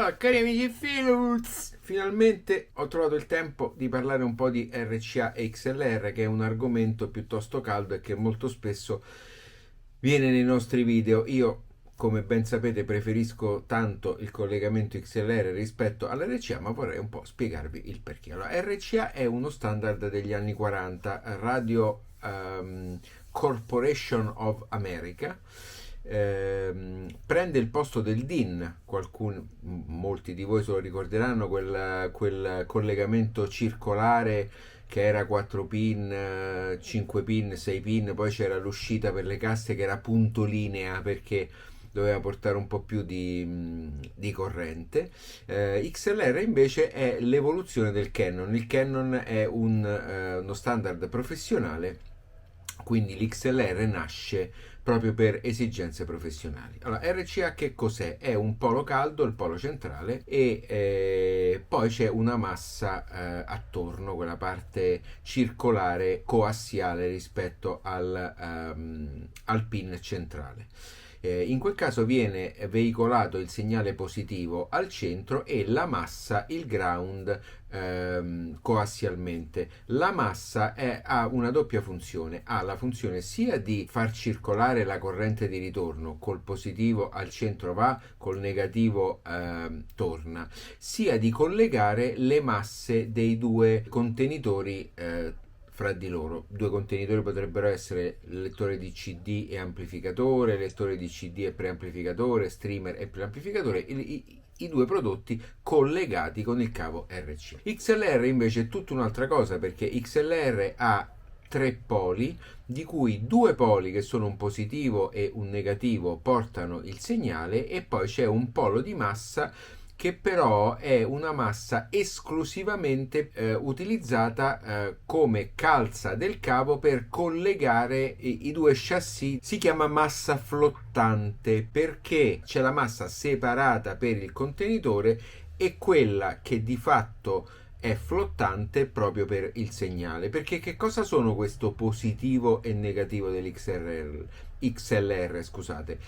Allora, cari amici Philips, finalmente ho trovato il tempo di parlare un po' di RCA e XLR, che è un argomento piuttosto caldo e che molto spesso viene nei nostri video. Io, come ben sapete, preferisco tanto il collegamento XLR rispetto all'RCA, ma vorrei un po' spiegarvi il perché. Allora, RCA è uno standard degli anni 40, Radio Corporation of America. Prende il posto del DIN. Molti di voi se lo ricorderanno, quel collegamento circolare che era 4 pin, 5 pin, 6 pin, poi c'era l'uscita per le casse che era puntolinea perché doveva portare un po' più di corrente. XLR invece è l'evoluzione del Canon. Il Canon è uno standard professionale, quindi l'XLR nasce proprio per esigenze professionali. Allora, RCA che cos'è? È un polo caldo, il polo centrale, e poi c'è una massa attorno, quella parte circolare coassiale rispetto al pin centrale. In quel caso viene veicolato il segnale positivo al centro e la massa, il ground, coassialmente. La massa ha una doppia funzione: ha la funzione sia di far circolare la corrente di ritorno, col positivo al centro va, col negativo torna, sia di collegare le masse dei due contenitori fra di loro. Due contenitori potrebbero essere lettore di CD e amplificatore, lettore di CD e preamplificatore, streamer e preamplificatore, i due prodotti collegati con il cavo RC. XLR invece è tutta un'altra cosa, perché XLR ha tre poli, di cui due poli che sono un positivo e un negativo portano il segnale, e poi c'è un polo di massa che però è una massa esclusivamente utilizzata come calza del cavo per collegare i due chassis. Si chiama massa flottante perché c'è la massa separata per il contenitore e quella che di fatto è flottante proprio per il segnale. Perché che cosa sono questo positivo e negativo dell'XLR, scusate?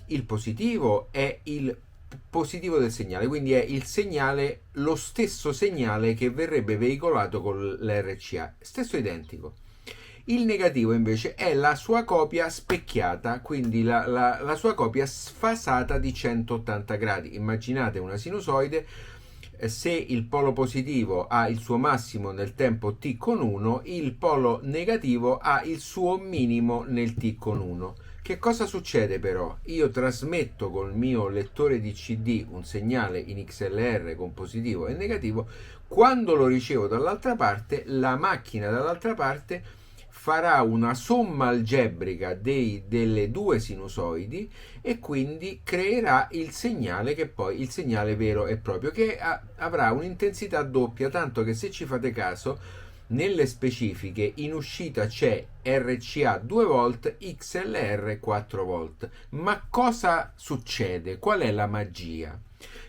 Il positivo è il positivo del segnale, quindi è il segnale, lo stesso segnale che verrebbe veicolato con l'RCA, stesso identico. Il negativo invece è la sua copia specchiata, quindi la sua copia sfasata di 180 gradi. Immaginate una sinusoide: se il polo positivo ha il suo massimo nel tempo t con 1, il polo negativo ha il suo minimo nel t con 1. Che cosa succede però? Io trasmetto col mio lettore di CD un segnale in XLR con positivo e negativo. Quando lo ricevo dall'altra parte, la macchina dall'altra parte farà una somma algebrica delle due sinusoidi e quindi creerà il segnale, che poi il segnale vero e proprio, che avrà un'intensità doppia, tanto che, se ci fate caso, nelle specifiche in uscita c'è RCA 2 volt, XLR 4 volt. Ma cosa succede? Qual è la magia?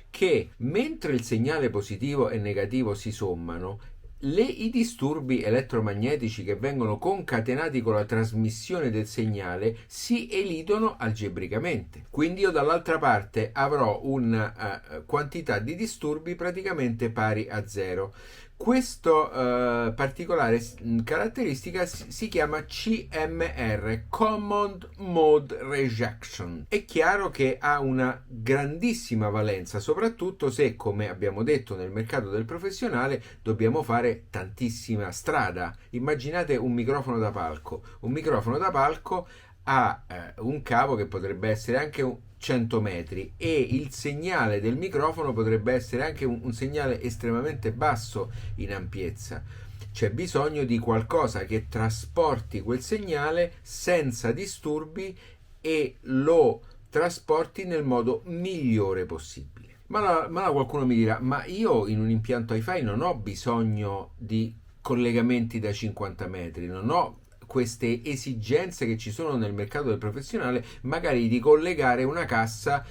Che mentre il segnale positivo e negativo si sommano, i disturbi elettromagnetici che vengono concatenati con la trasmissione del segnale si elidono algebricamente. Quindi io dall'altra parte avrò una quantità di disturbi praticamente pari a zero. Questa particolare caratteristica si chiama CMR, Common Mode Rejection. È chiaro che ha una grandissima valenza, soprattutto se, come abbiamo detto, nel mercato del professionale dobbiamo fare tantissima strada. Immaginate un microfono da palco. Un microfono da palco ha un cavo che potrebbe essere anche 100 metri, e il segnale del microfono potrebbe essere anche un segnale estremamente basso in ampiezza. C'è bisogno di qualcosa che trasporti quel segnale senza disturbi e lo trasporti nel modo migliore possibile. Ma qualcuno mi dirà: ma io in un impianto hi-fi non ho bisogno di collegamenti da 50 metri, non ho queste esigenze che ci sono nel mercato del professionale, magari di collegare una cassa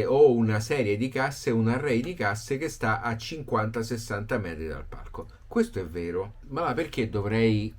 o una serie di casse, un array di casse che sta a 50-60 metri dal palco. Questo è vero, ma perché dovrei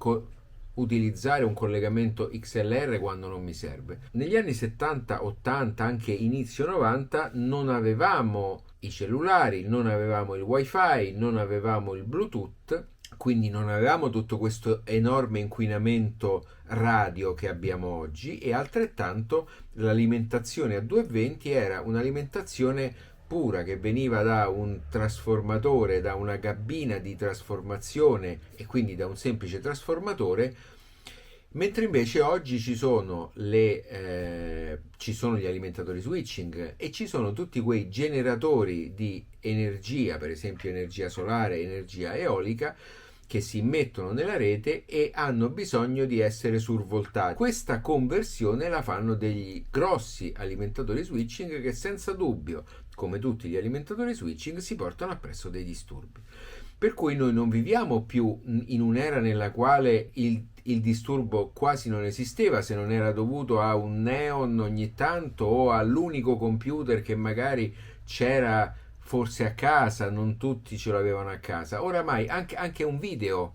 utilizzare un collegamento XLR quando non mi serve? Negli anni 70, 80, anche inizio 90 non avevamo i cellulari, non avevamo il wifi, non avevamo il Bluetooth, quindi non avevamo tutto questo enorme inquinamento radio che abbiamo oggi, e altrettanto l'alimentazione a 220 era un'alimentazione pura che veniva da un trasformatore, da una cabina di trasformazione e quindi da un semplice trasformatore, mentre invece oggi ci sono gli alimentatori switching e ci sono tutti quei generatori di energia, per esempio energia solare, energia eolica, che si immettono nella rete e hanno bisogno di essere survoltati. Questa conversione la fanno degli grossi alimentatori switching che senza dubbio, come tutti gli alimentatori switching, si portano appresso dei disturbi. Per cui noi non viviamo più in un'era nella quale il disturbo quasi non esisteva, se non era dovuto a un neon ogni tanto o all'unico computer che magari c'era forse a casa, non tutti ce l'avevano a casa. Oramai anche un video,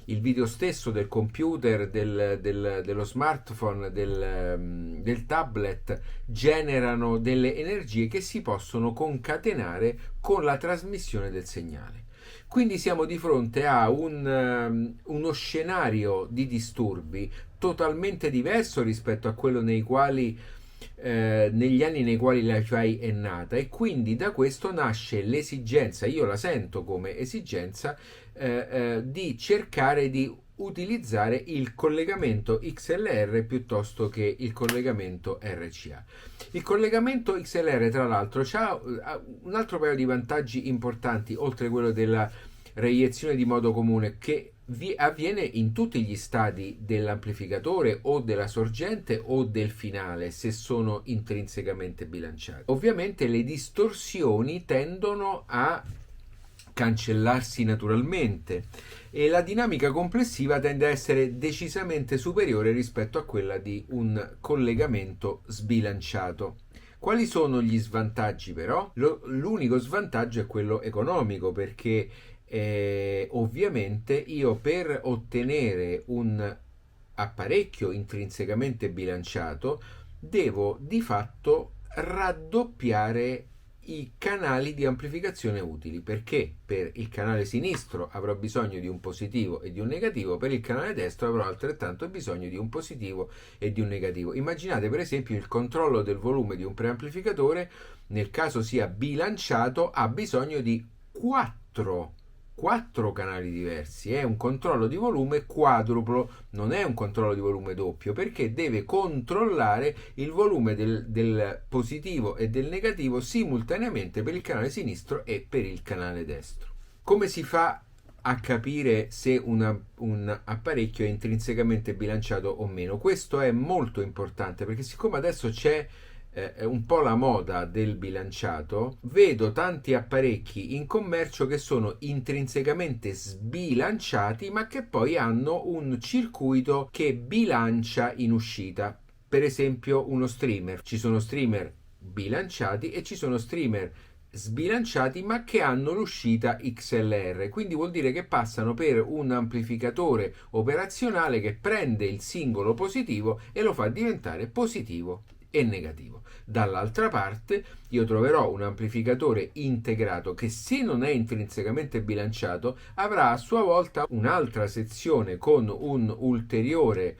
il video stesso del computer, dello smartphone, del tablet, generano delle energie che si possono concatenare con la trasmissione del segnale. Quindi siamo di fronte a uno scenario di disturbi totalmente diverso rispetto a quello negli anni nei quali la WiFi è nata, e quindi da questo nasce l'esigenza, io la sento come esigenza, di cercare di utilizzare il collegamento XLR piuttosto che il collegamento RCA. Il collegamento XLR, tra l'altro, ha un altro paio di vantaggi importanti, oltre a quello della reiezione di modo comune, che avviene in tutti gli stadi dell'amplificatore o della sorgente o del finale, se sono intrinsecamente bilanciati. Ovviamente le distorsioni tendono a cancellarsi naturalmente e la dinamica complessiva tende a essere decisamente superiore rispetto a quella di un collegamento sbilanciato. Quali sono gli svantaggi però? L'unico svantaggio è quello economico, perché ovviamente io per ottenere un apparecchio intrinsecamente bilanciato devo di fatto raddoppiare i canali di amplificazione utili, perché per il canale sinistro avrò bisogno di un positivo e di un negativo, per il canale destro avrò altrettanto bisogno di un positivo e di un negativo. Immaginate per esempio il controllo del volume di un preamplificatore, nel caso sia bilanciato, ha bisogno di 4 canali diversi, è un controllo di volume quadruplo, non è un controllo di volume doppio, perché deve controllare il volume del positivo e del negativo simultaneamente per il canale sinistro e per il canale destro. Come si fa a capire se un apparecchio è intrinsecamente bilanciato o meno? Questo è molto importante, perché siccome adesso c'è un po' la moda del bilanciato, vedo tanti apparecchi in commercio che sono intrinsecamente sbilanciati ma che poi hanno un circuito che bilancia in uscita. Per esempio uno streamer, ci sono streamer bilanciati e ci sono streamer sbilanciati ma che hanno l'uscita XLR, quindi vuol dire che passano per un amplificatore operazionale che prende il singolo positivo e lo fa diventare positivo e negativo. Dall'altra parte io troverò un amplificatore integrato che, se non è intrinsecamente bilanciato, avrà a sua volta un'altra sezione con un ulteriore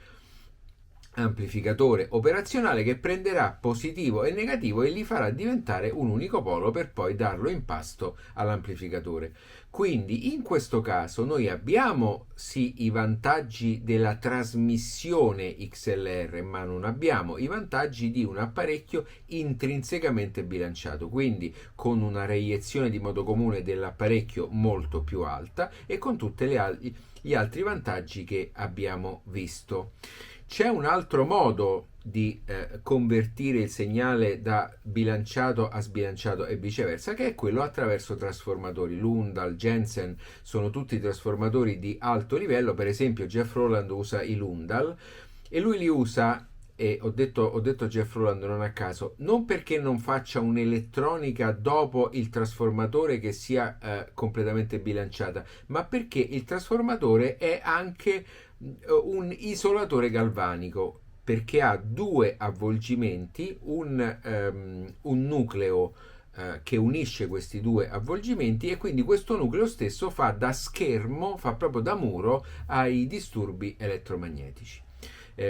amplificatore operazionale che prenderà positivo e negativo e li farà diventare un unico polo per poi darlo in pasto all'amplificatore. Quindi in questo caso noi abbiamo sì i vantaggi della trasmissione XLR, ma non abbiamo i vantaggi di un apparecchio intrinsecamente bilanciato, quindi con una reiezione di modo comune dell'apparecchio molto più alta e con tutti gli altri vantaggi che abbiamo visto. C'è un altro modo di convertire il segnale da bilanciato a sbilanciato e viceversa, che è quello attraverso trasformatori. Lundal, Jensen sono tutti trasformatori di alto livello. Per esempio Jeff Rowland usa i Lundal e lui li usa, e ho detto Jeff Rowland non a caso, non perché non faccia un'elettronica dopo il trasformatore che sia completamente bilanciata, ma perché il trasformatore è anche un isolatore galvanico, perché ha 2 avvolgimenti, un nucleo che unisce questi due avvolgimenti, e quindi questo nucleo stesso fa da schermo, fa proprio da muro ai disturbi elettromagnetici.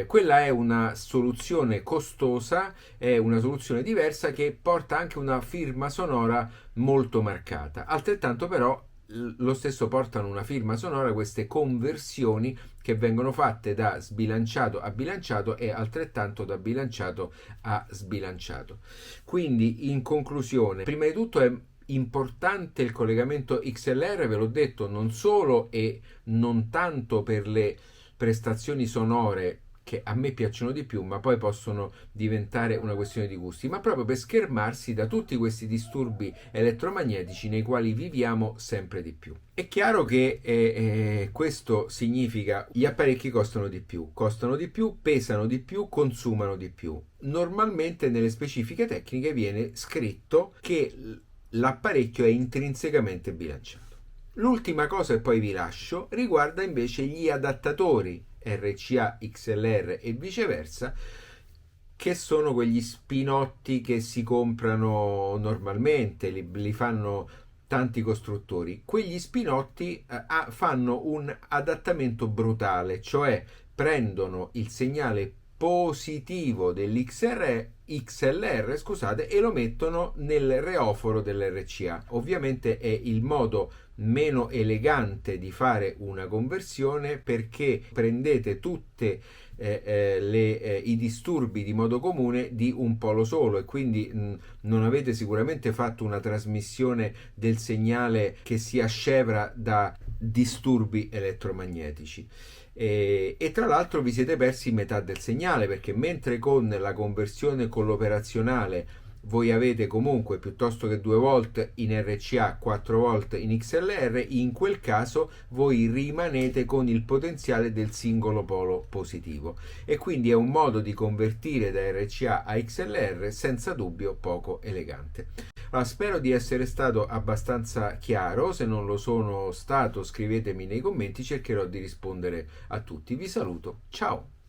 Quella è una soluzione costosa, è una soluzione diversa che porta anche una firma sonora molto marcata. Altrettanto però lo stesso portano una firma sonora queste conversioni che vengono fatte da sbilanciato a bilanciato e altrettanto da bilanciato a sbilanciato. Quindi, in conclusione, prima di tutto è importante il collegamento XLR, ve l'ho detto, non solo e non tanto per le prestazioni sonore che a me piacciono di più, ma poi possono diventare una questione di gusti, ma proprio per schermarsi da tutti questi disturbi elettromagnetici nei quali viviamo sempre di più. È chiaro che questo significa gli apparecchi costano di più, pesano di più, consumano di più. Normalmente nelle specifiche tecniche viene scritto che l'apparecchio è intrinsecamente bilanciato. L'ultima cosa, e poi vi lascio, riguarda invece gli adattatori RCA XLR e viceversa, che sono quegli spinotti che si comprano normalmente, li fanno tanti costruttori. Quegli spinotti fanno un adattamento brutale, cioè prendono il segnale positivo dell'XLR, scusate, e lo mettono nel reoforo dell'RCA. Ovviamente è il modo meno elegante di fare una conversione, perché prendete tutte i disturbi di modo comune di un polo solo, e quindi non avete sicuramente fatto una trasmissione del segnale che sia scevra da disturbi elettromagnetici. E tra l'altro vi siete persi metà del segnale, perché mentre con la conversione con l'operazionale voi avete comunque, piuttosto che 2 volt in RCA, 4 volt in XLR, in quel caso voi rimanete con il potenziale del singolo polo positivo, e quindi è un modo di convertire da RCA a XLR senza dubbio poco elegante. Allora, spero di essere stato abbastanza chiaro. Se non lo sono stato, scrivetemi nei commenti, cercherò di rispondere a tutti. Vi saluto, ciao!